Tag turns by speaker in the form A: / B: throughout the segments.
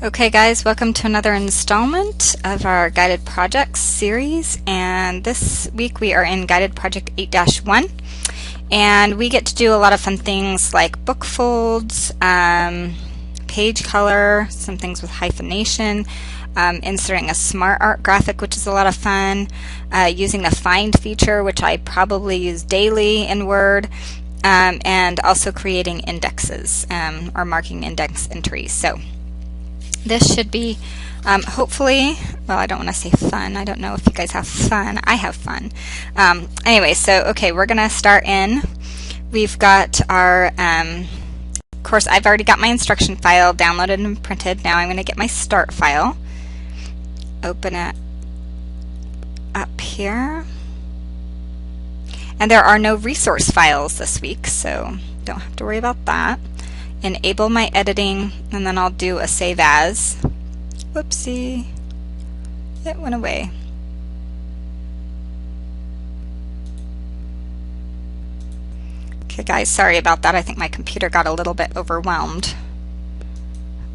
A: Okay guys, welcome to another installment of our Guided Projects series, and this week we are in Guided Project 8-1, and we get to do a lot of fun things like book folds, page color, some things with hyphenation, inserting a smart art graphic, which is a lot of fun, using the find feature, which I probably use daily in Word, and also creating indexes or marking index entries. So this should be hopefully, well, I don't want to say fun. I don't know if you guys have fun. I have fun. Anyway, so okay, we're going to start in. We've got our, of course, I've already got my instruction file downloaded and printed. Now I'm going to get my start file. Open it up here. And there are no resource files this week, so don't have to worry about that. Enable my editing, and then I'll do a save as. Whoopsie, it went away. Okay guys, sorry about that. I think my computer got a little bit overwhelmed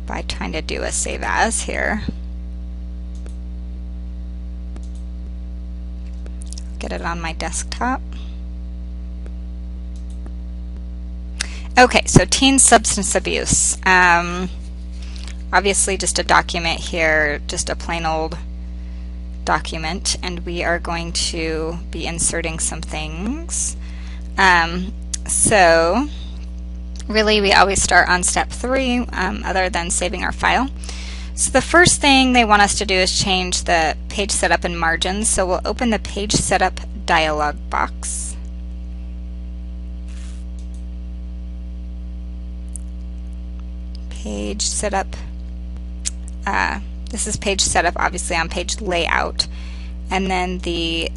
A: by trying to do a save as here. Get it on my desktop. Okay, so teen substance abuse. Obviously just a document here, just a plain old document, and we are going to be inserting some things. So really we always start on step 3, other than saving our file. So the first thing they want us to do is change the page setup and margins. So we'll open the page setup dialog box. Page setup, this is page setup obviously on page layout, and then the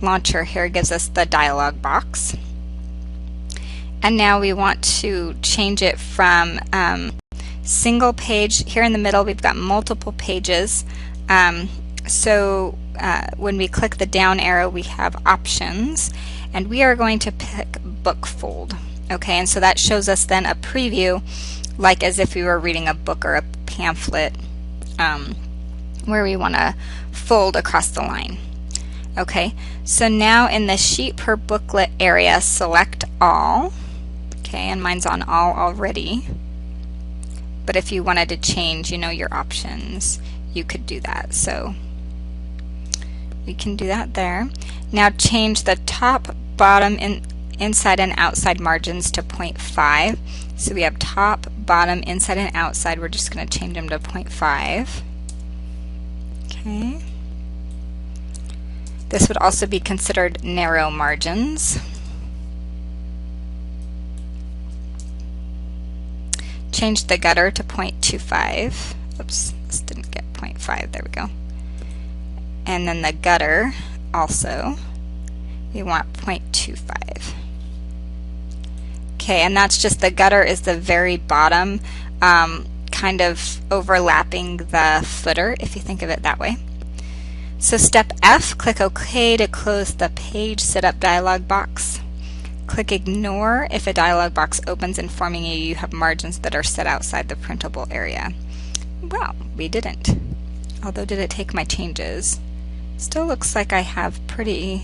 A: launcher here gives us the dialog box. And now we want to change it from single page. Here in the middle we've got multiple pages, so when we click the down arrow we have options, and we are going to pick book fold. Okay, and so that shows us then a preview, like as if we were reading a book or a pamphlet, where we want to fold across the line. Okay, so now in the sheet per booklet area, select all. Okay, and mine's on all already. But if you wanted to change, your options, you could do that. So we can do that there. Now change the top, bottom, inside and outside margins to 0.5. So we have top, bottom, inside and outside. We're just going to change them to 0.5. Okay. This would also be considered narrow margins. Change the gutter to 0.25. Oops, this didn't get 0.5. There we go. And then the gutter also, we want 0.25. Okay, and that's just the gutter is the very bottom, kind of overlapping the footer, if you think of it that way. So step F, click OK to close the page setup dialog box. Click Ignore if a dialog box opens informing you have margins that are set outside the printable area. Well, we didn't. Although, did it take my changes? Still looks like I have pretty...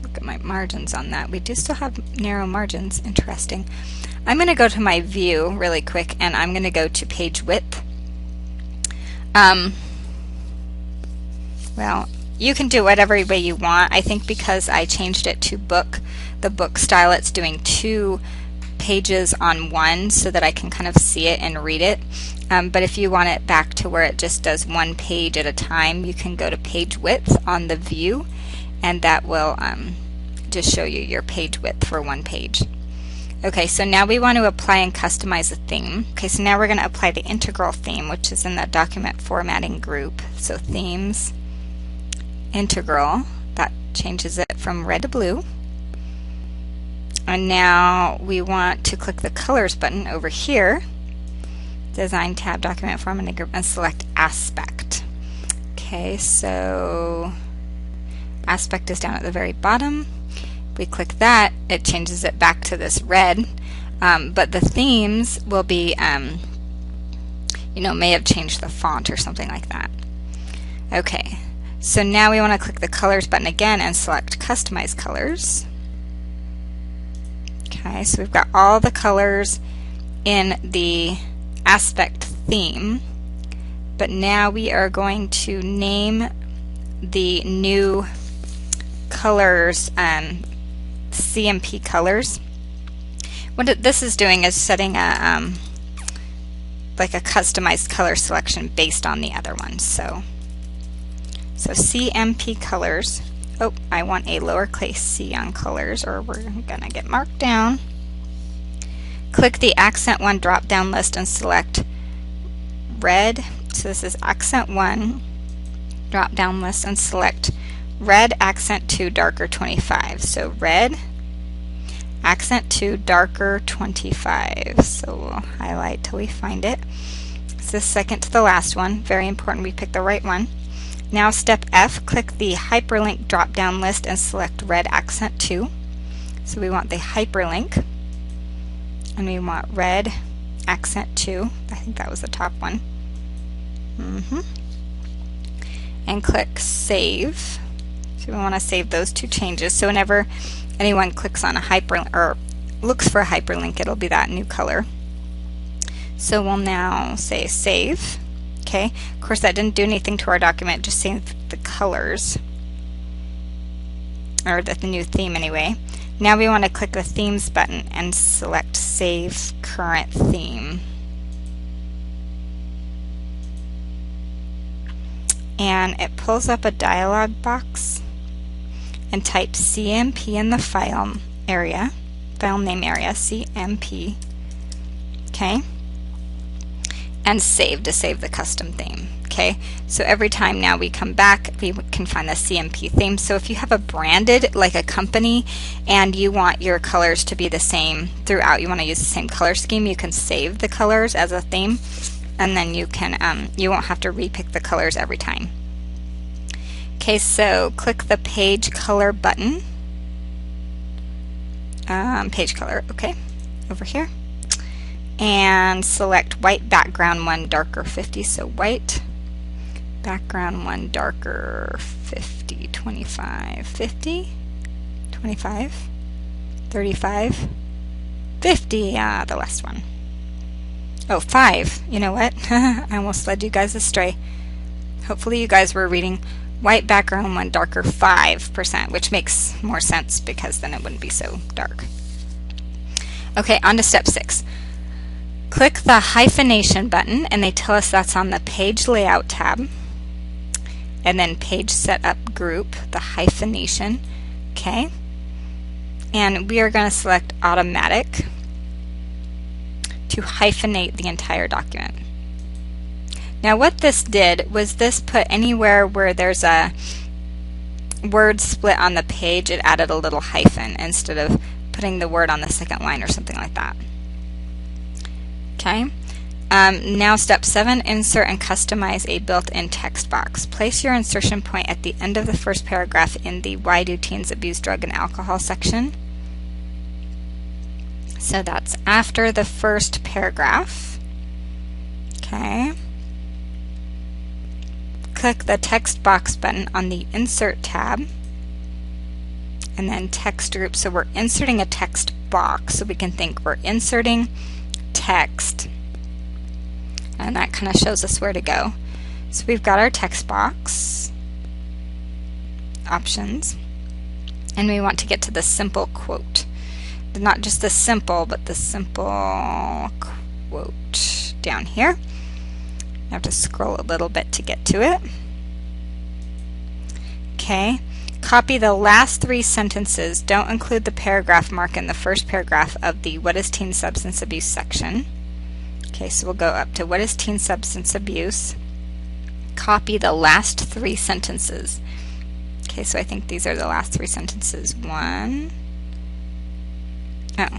A: Look at my margins on that. We do still have narrow margins. Interesting. I'm going to go to my view really quick, and I'm going to go to page width. Well, you can do whatever way you want. I think because I changed it to book, the book style, it's doing 2 pages on one so that I can kind of see it and read it. But if you want it back to where it just does 1 page at a time, you can go to page width on the view, and that will just show you your page width for 1 page. Okay, so now we want to apply and customize a theme. Okay, so now we're going to apply the integral theme, which is in the document formatting group. So themes, integral, that changes it from red to blue. And now we want to click the colors button over here, design tab, document formatting group, and select aspect. Okay, so aspect is down at the very bottom. We click that, it changes it back to this red. but the themes will be, may have changed the font or something like that. Okay, so now we want to click the colors button again and select customize colors. Okay, so we've got all the colors in the aspect theme, but now we are going to name the new colors CMP colors. What this is doing is setting a like a customized color selection based on the other ones. So CMP colors. Oh, I want a lowercase c on colors, or we're gonna get marked down. Click the Accent 1 drop-down list and select red. So this is Accent 1 drop-down list and select red Accent 2 darker 25. So red Accent 2 darker 25. So we'll highlight till we find it. It's the second to the last one. Very important we pick the right one. Now step F, click the hyperlink drop-down list and select red Accent 2. So we want the hyperlink, and we want red Accent 2. I think that was the top one. And click Save. So we want to save those two changes. So whenever anyone clicks on a hyperlink or looks for a hyperlink, it'll be that new color. So we'll now say Save. Okay, of course that didn't do anything to our document, just saved the colors, or the new theme anyway. Now we want to click the Themes button and select Save Current Theme. And it pulls up a dialog box, and type CMP in the file name area, CMP. Okay. And save to save the custom theme. Okay, so every time now we come back, we can find the CMP theme. So if you have a branded, like a company, and you want your colors to be the same throughout, you want to use the same color scheme, you can save the colors as a theme, and then you can you won't have to repick the colors every time. Okay, so click the page color button. Page color, okay, over here. And select white background 1 darker 50. So white background 1 darker 50, 25, 50, 25, 35, 50, the last one. Oh, 5. You know what? I almost led you guys astray. Hopefully you guys were reading white background 1 darker 5%, which makes more sense because then it wouldn't be so dark. Okay, on to step 6. Click the hyphenation button, and they tell us that's on the Page Layout tab. And then Page Setup Group, the hyphenation. Okay. And we are going to select Automatic to hyphenate the entire document. Now what this did was this put anywhere where there's a word split on the page, it added a little hyphen instead of putting the word on the second line or something like that. Okay. Now step 7, insert and customize a built-in text box. Place your insertion point at the end of the first paragraph in the Why Do Teens Abuse Drug and Alcohol section. So that's after the first paragraph. Okay. Click the text box button on the Insert tab, and then Text Group. So we're inserting a text box, so we can think we're inserting text, and that kind of shows us where to go. So we've got our text box options, and we want to get to the simple quote. Not just the simple, but the simple quote down here. I have to scroll a little bit to get to it. Okay. Copy the last 3 sentences. Don't include the paragraph mark in the first paragraph of the What is Teen Substance Abuse section. Okay, so we'll go up to What is Teen Substance Abuse. Copy the last 3 sentences. Okay, so I think these are the last 3 sentences. 1. Oh,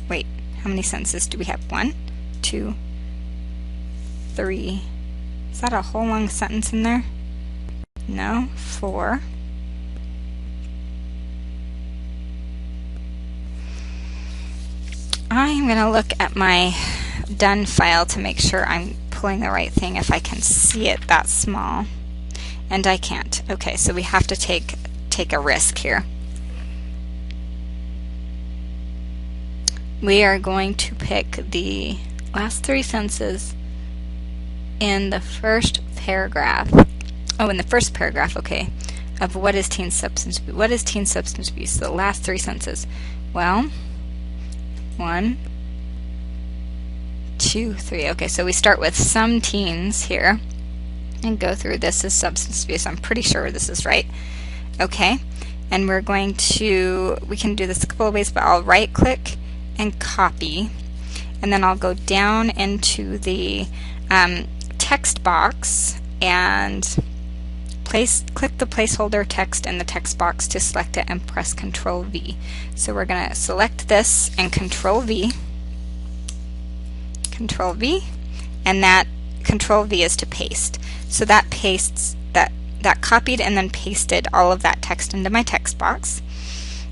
A: wait. How many sentences do we have? 1, 2, 3. Is that a whole long sentence in there? No. 4. I'm going to look at my done file to make sure I'm pulling the right thing if I can see it that small. And I can't. Okay, so we have to take a risk here. We are going to pick the last 3 sentences in the first paragraph. Oh, in the first paragraph, okay, of what is teen substance abuse. What is teen substance abuse? The last 3 sentences. Well, 1, 2, 3. Okay, so we start with some teens here and go through this as substance abuse. I'm pretty sure this is right. Okay, and we're going to, we can do this a couple of ways, but I'll right click and copy, and then I'll go down into the text box and click the placeholder text in the text box to select it and press Control V. So we're going to select this and Control V, and that Control V is to paste. So that pastes, that copied and then pasted all of that text into my text box.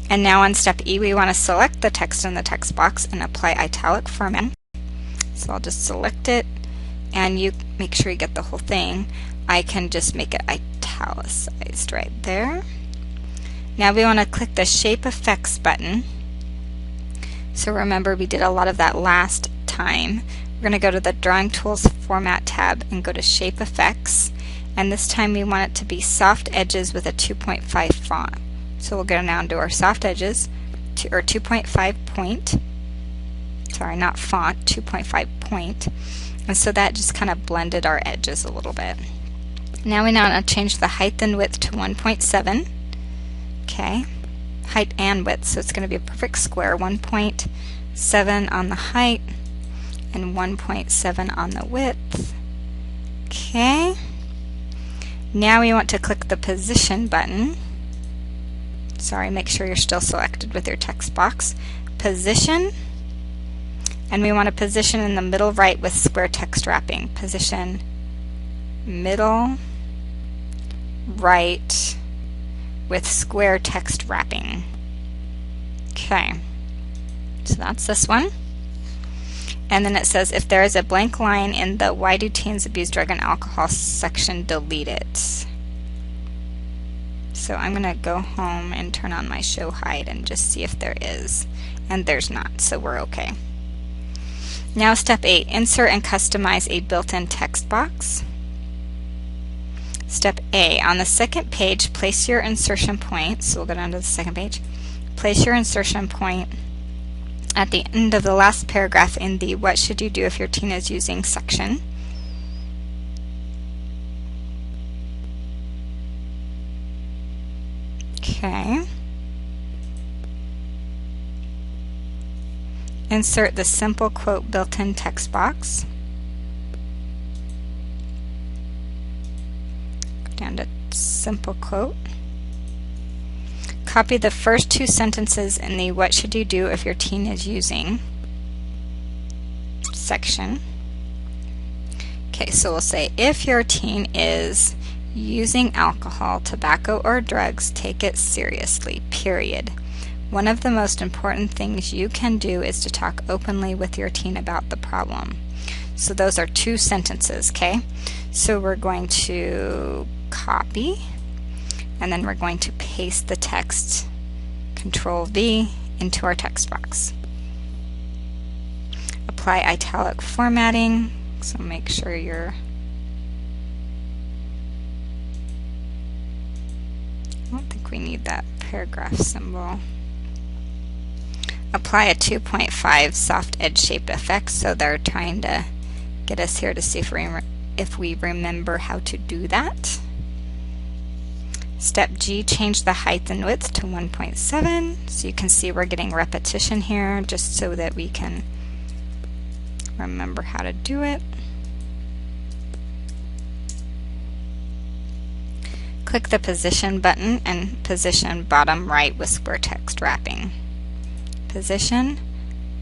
A: And now on step E, we want to select the text in the text box and apply italic formatting. So I'll just select it, and you make sure you get the whole thing. I can just make it italicized right there. Now we want to click the Shape Effects button. So remember, we did a lot of that last time. We're going to go to the Drawing Tools Format tab and go to Shape Effects. And this time we want it to be Soft Edges with a 2.5 font. So we'll go down to our soft edges, or 2.5 point, sorry, not font, 2.5 point. And so that just kind of blended our edges a little bit. Now we want to change the height and width to 1.7. Okay, height and width, so it's going to be a perfect square, 1.7 on the height and 1.7 on the width. Okay, now we want to click the Position button. Sorry, make sure you're still selected with your text box. Position, and we want to position in the middle right with square text wrapping. Position middle right with square text wrapping. Okay, so that's this one. And then it says, if there is a blank line in the Why Do Teens Abuse Drug and Alcohol section, delete it. So I'm going to go home and turn on my show hide and just see if there is. And there's not, so we're okay. Now step 8, insert and customize a built-in text box. Step A, on the second page, place your insertion point. So we'll go down to the second page. Place your insertion point at the end of the last paragraph in the What Should You Do If Your Teen Is Using section. Okay. Insert the simple quote built-in text box. Go down to simple quote. Copy the first 2 sentences in the What Should You Do If Your Teen Is Using section. Okay, so we'll say, if your teen is using alcohol, tobacco, or drugs, take it seriously, period. One of the most important things you can do is to talk openly with your teen about the problem. So those are 2 sentences, okay? So we're going to copy, and then we're going to paste the text, Control V, into our text box. Apply italic formatting, so make sure you're I don't think we need that paragraph symbol. Apply a 2.5 soft edge shape effect, so they're trying to get us here to see if we remember how to do that. Step G, change the height and width to 1.7, so you can see we're getting repetition here just so that we can remember how to do it. Click the Position button and position bottom right with square text wrapping. Position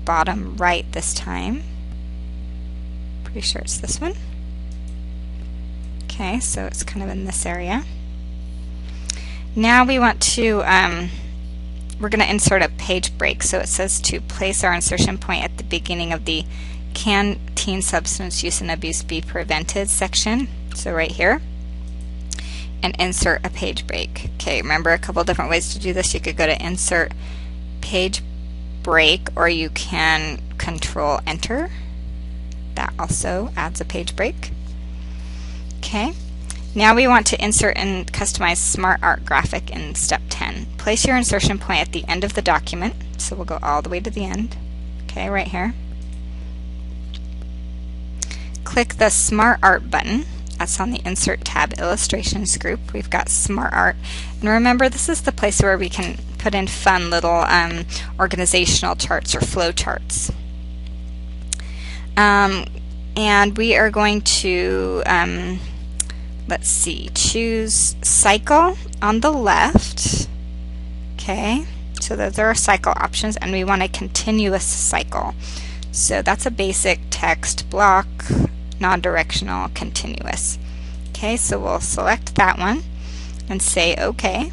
A: bottom right this time. Pretty sure it's this one. Okay, so it's kind of in this area. Now we want to we're going to insert a page break. So it says to place our insertion point at the beginning of the Can Teen Substance Use and Abuse Be Prevented section, so right here, and insert a page break. Okay, remember a couple different ways to do this. You could go to insert page break, or you can control enter. That also adds a page break. Okay, now we want to insert and customize Smart Art graphic in step 10. Place your insertion point at the end of the document, so we'll go all the way to the end. Okay, right here. Click the Smart Art button. That's on the Insert tab, Illustrations group. We've got Smart Art. And remember, this is the place where we can put in fun little organizational charts or flow charts. And we are going to, let's see, choose Cycle on the left. Okay, so those are our cycle options, and we want a continuous cycle. So that's a basic text block, non-directional, continuous. Okay, so we'll select that one and say OK,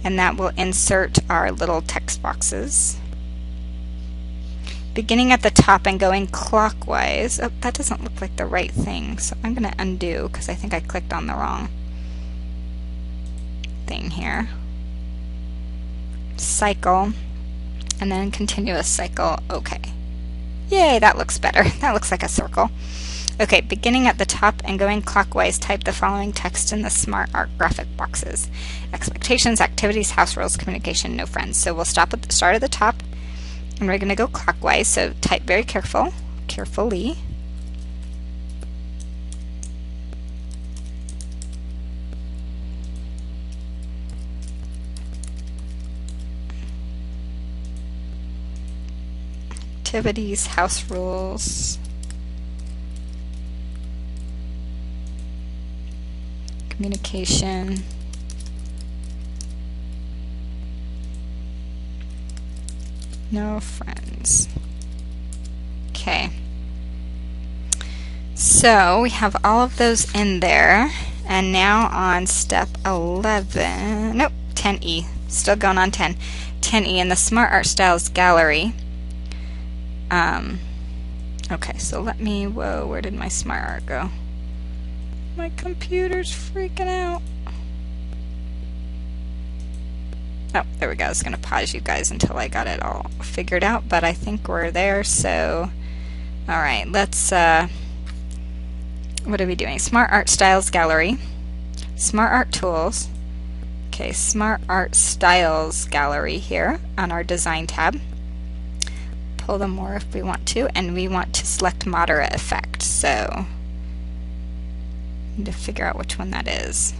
A: and that will insert our little text boxes. Beginning at the top and going clockwise. Oh, that doesn't look like the right thing, so I'm going to undo because I think I clicked on the wrong thing here. Cycle, and then continuous cycle. OK. Yay, that looks better. That looks like a circle. Okay, beginning at the top and going clockwise, type the following text in the Smart Art graphic boxes. Expectations, activities, house rules, communication, no friends. So we'll start at the top, and we're going to go clockwise, so type very carefully. Activities, house rules, communication, no friends. Okay, so we have all of those in there, and now on step 11, nope, 10E, still going on 10. 10E in the Smart Art Styles gallery. Okay, so let me, whoa, where did my Smart Art go? My computer's freaking out. Oh, there we go. I was going to pause you guys until I got it all figured out, but I think we're there, so alright, let's, what are we doing? Smart Art Styles Gallery, Smart Art Tools, okay, Smart Art Styles Gallery here on our Design tab. Pull them more if we want to, and we want to select Moderate Effect, so need to figure out which one that is.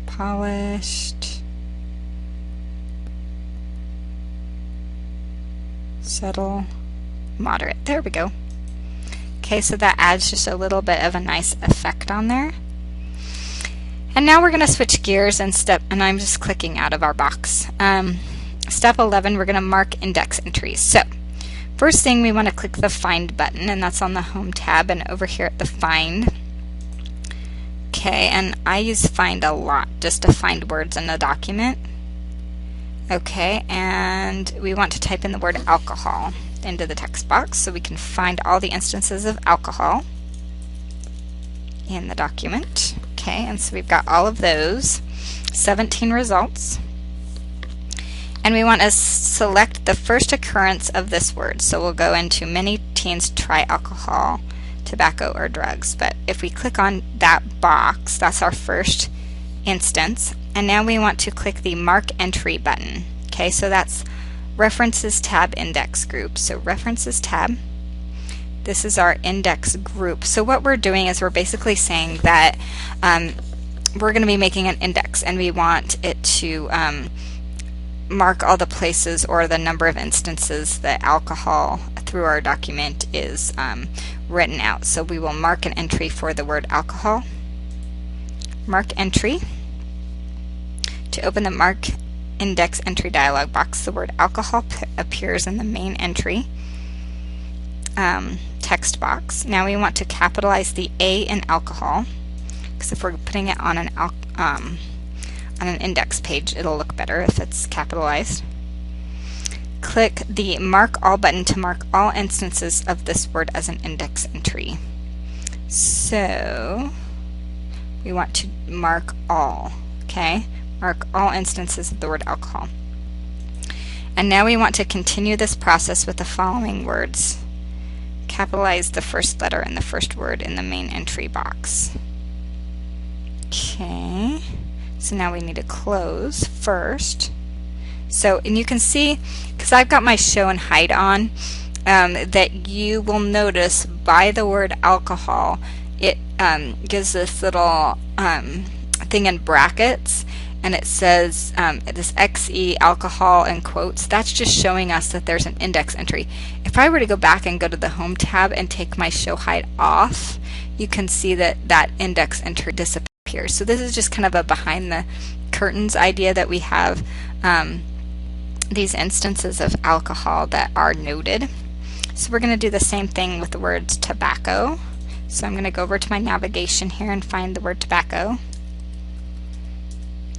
A: Polished, subtle, moderate. There we go. Okay, so that adds just a little bit of a nice effect on there. And now we're going to switch gears and I'm just clicking out of our box. Step 11, we're going to mark index entries. So first thing, we want to click the Find button, and that's on the Home tab and over here at the Find. Okay, and I use Find a lot just to find words in a document. Okay, and we want to type in the word alcohol into the text box so we can find all the instances of alcohol in the document. Okay, and so we've got all of those, 17 results. And we want to select the first occurrence of this word. So we'll go into many teens try alcohol, tobacco, or drugs. But if we click on that box, that's our first instance. And now we want to click the Mark Entry button. Okay, so that's References tab, Index Group. So References tab, this is our index group. So what we're doing is we're basically saying that we're going to be making an index, and we want it to mark all the places or the number of instances that alcohol through our document is written out. So we will mark an entry for the word alcohol. Mark entry. To open the Mark Index Entry dialog box, the word alcohol appears in the main entry text box. Now we want to capitalize the A in alcohol, because if we're putting it on an on an index page, it'll look better if it's capitalized. Click the Mark All button to mark all instances of this word as an index entry. So we want to mark all, okay? Mark all instances of the word alcohol. And now we want to continue this process with the following words. Capitalize the first letter in the first word in the main entry box. Okay, so now we need to close first. So, and you can see, because I've got my show and hide on, that you will notice by the word alcohol, it gives this little thing in brackets, and it says this XE alcohol in quotes. That's just showing us that there's an index entry. If I were to go back and go to the Home tab and take my show hide off, you can see that that index entry disappears. So this is just kind of a behind the curtains idea that we have these instances of alcohol that are noted. So we're going to do the same thing with the words tobacco. So I'm going to go over to my navigation here and find the word tobacco.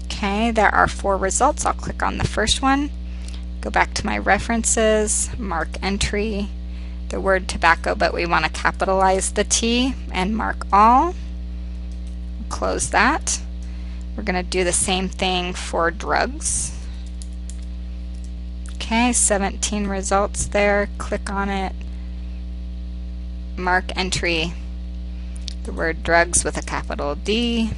A: Okay, there are 4 results. I'll click on the first one, go back to my references, mark entry, the word tobacco, but we want to capitalize the T and mark all. Close that. We're going to do the same thing for drugs. Okay, 17 results there. Click on it. Mark entry, the word drugs with a capital D.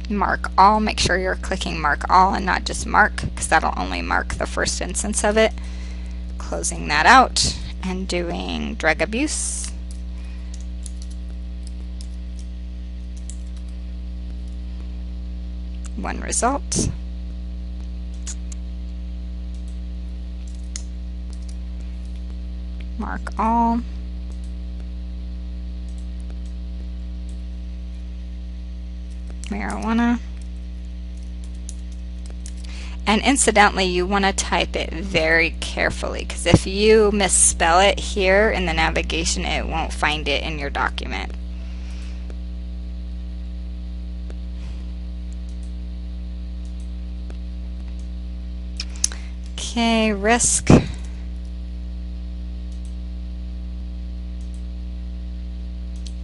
A: Mark all. Make sure you're clicking mark all and not just mark, because that'll only mark the first instance of it. Closing that out and doing drug abuse. One result. Mark all. Marijuana. And incidentally, you want to type it very carefully, because if you misspell it here in the navigation, it won't find it in your document. Okay, risk.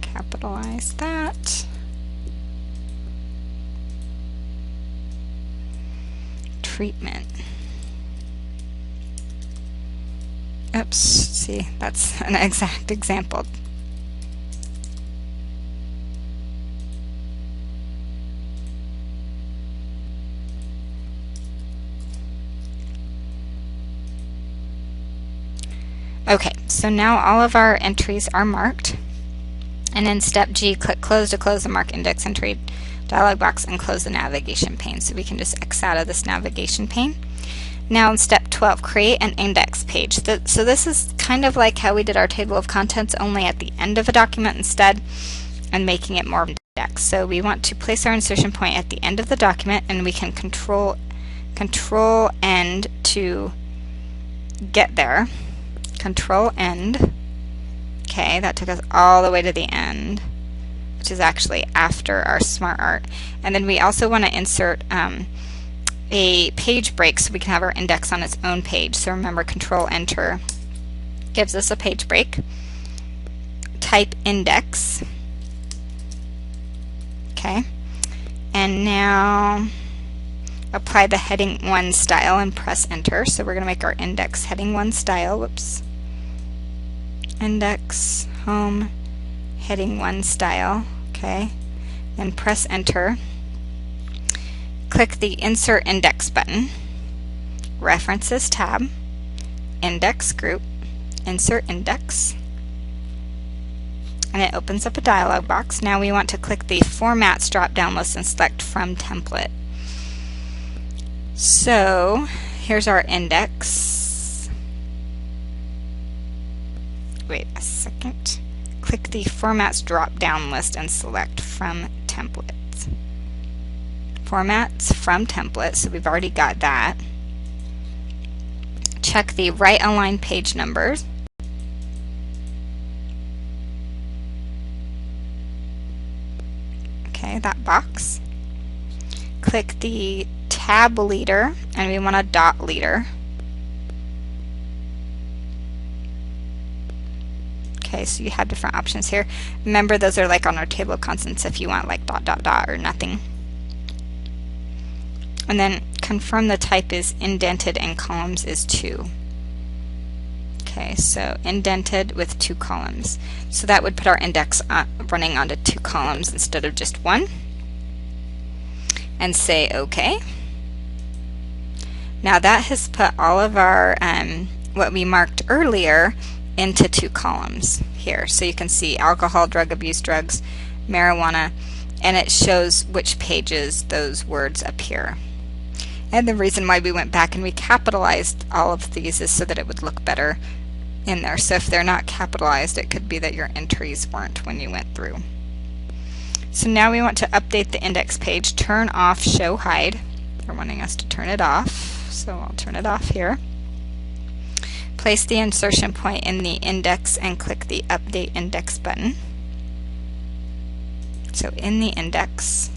A: Capitalize that. Treatment. Oops, see, that's an exact example. Okay, so now all of our entries are marked. And in step G, click close to close the mark index entry dialog box and close the navigation pane. So we can just X out of this navigation pane. Now in step 12, create an index page. So this is kind of like how we did our table of contents, only at the end of a document instead, and making it more index. So we want to place our insertion point at the end of the document, and we can control end to get there. Control end. Okay, that took us all the way to the end, which is actually after our smart art. And then we also want to insert a page break so we can have our index on its own page. So remember, Control Enter gives us a page break. Type index. Okay, and now apply the heading 1 style and press Enter. So we're going to make our index heading 1 style. Whoops. Index home heading 1 style. Okay, then press Enter. Click the Insert Index button, References tab, Index Group, Insert Index, and it opens up a dialog box. Now we want to click the Formats drop-down list and select From Template. So here's our index. Wait a second. Click the Formats drop-down list and select From Templates. Formats from Template, so we've already got that. Check the right align page numbers. Okay, that box. click the tab leader, and we want a dot leader. Okay, so you have different options here. Remember, those are like on our table of contents if you want like dot dot dot or nothing. And then confirm the type is indented and columns is 2. Okay, so indented with 2 columns. So that would put our index running onto 2 columns instead of just 1. And say OK. Now that has put all of our what we marked earlier into 2 columns here. So you can see alcohol, drug abuse, drugs, marijuana, and it shows which pages those words appear. And the reason why we went back and we capitalized all of these is so that it would look better in there. So if they're not capitalized, it could be that your entries weren't when you went through. So now we want to update the index page, turn off show hide. They're wanting us to turn it off, so I'll turn it off here. Place the insertion point in the index and click the update index button. So in the index,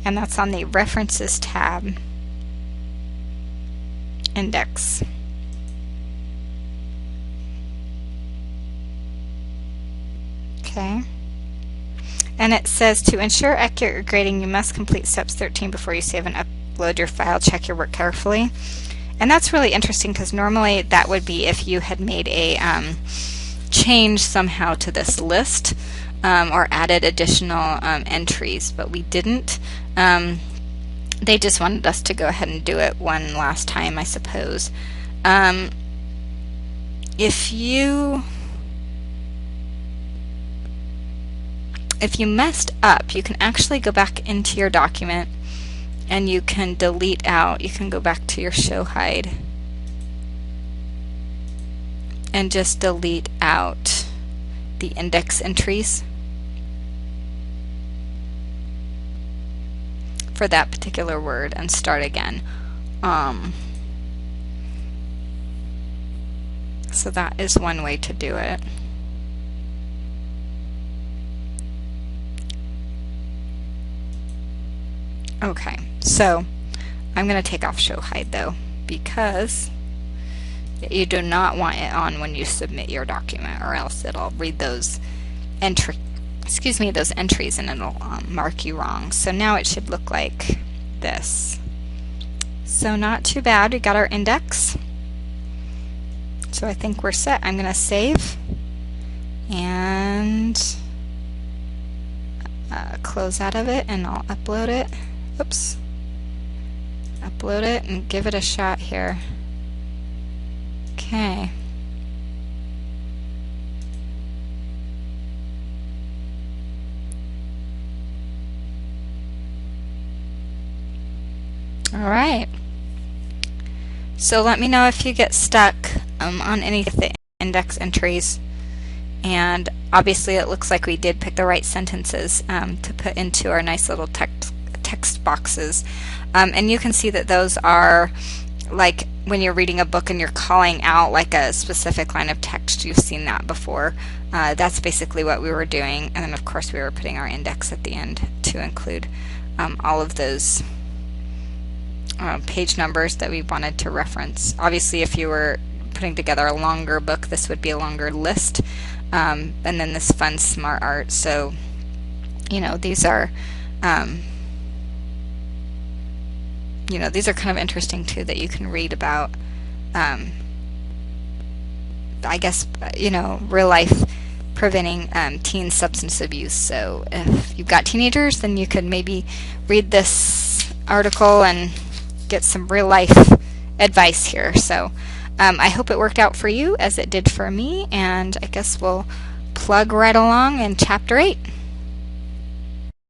A: and that's on the References tab, index. Okay. And it says to ensure accurate grading, you must complete steps 13 before you save and upload your file. Check your work carefully. And that's really interesting because normally that would be if you had made a change somehow to this list or added additional entries, but we didn't. They just wanted us to go ahead and do it one last time, I suppose. If you messed up, you can actually go back into your document and you can delete out, you can go back to your show hide and just delete out the index entries for that particular word and start again. So that is one way to do it. Okay, so I'm going to take off show hide though, because you do not want it on when you submit your document, or else it'll read those those entries and it'll mark you wrong. So now it should look like this. So not too bad. We got our index. So I think we're set. I'm going to save and close out of it, and I'll upload it. Oops. Upload it and give it a shot here. Okay. Alright. So let me know if you get stuck on any of the index entries. And obviously it looks like we did pick the right sentences to put into our nice little text boxes. And you can see that those are like when you're reading a book and you're calling out like a specific line of text. You've seen that before. That's basically what we were doing. And then of course we were putting our index at the end to include all of those page numbers that we wanted to reference. Obviously if you were putting together a longer book, this would be a longer list. And then this fun smart art. So these are these are kind of interesting too, that you can read about I guess real life preventing teen substance abuse. So if you've got teenagers, then you could maybe read this article and get some real life advice here. So I hope it worked out for you as it did for me, and I guess we'll plug right along in Chapter 8.